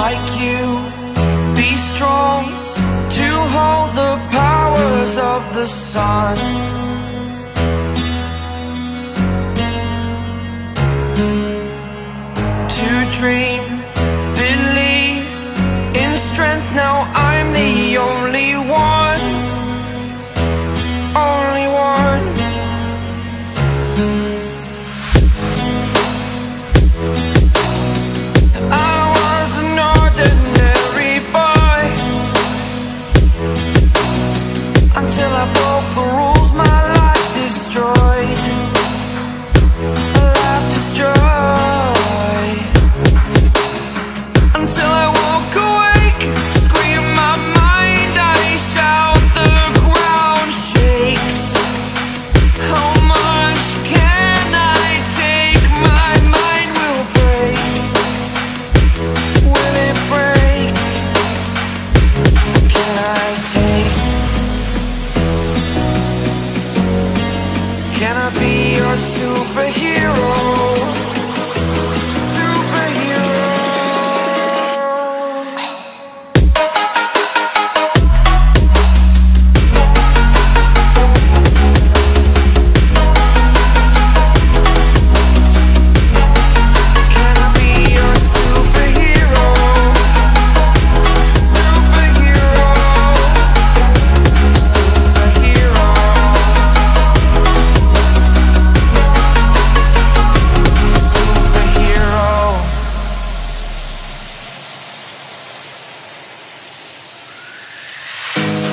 like you, be strong to hold the powers of the sun. To dream, believe in strength. Now I'm the only one, only one. I was an ordinary boy until I broke the rules. My life destroyed, a life destroyed. Until I woke awake, scream my mind, I shout, the ground shakes. How much can I take? My mind will break. Will it break? Can I take? Can I be your superhero?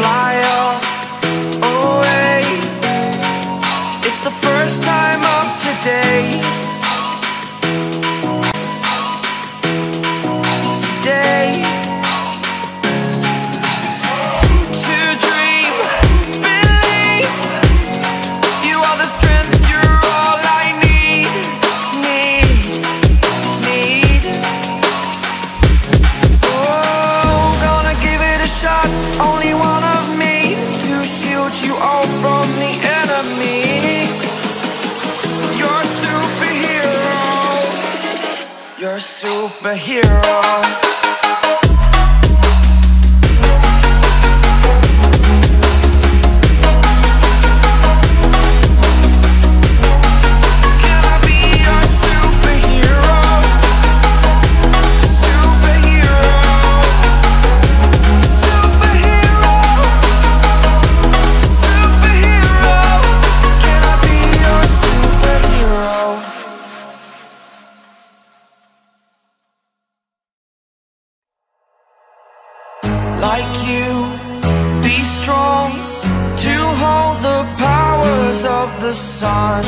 Fly away. It's the first time of today. Today. To dream, believe. You are the strength, you're all I need. Oh, gonna give it a shot. Only one of me to shield you all from the enemy. You're a superhero. You're a superhero. Like you, be strong to hold the powers of the sun.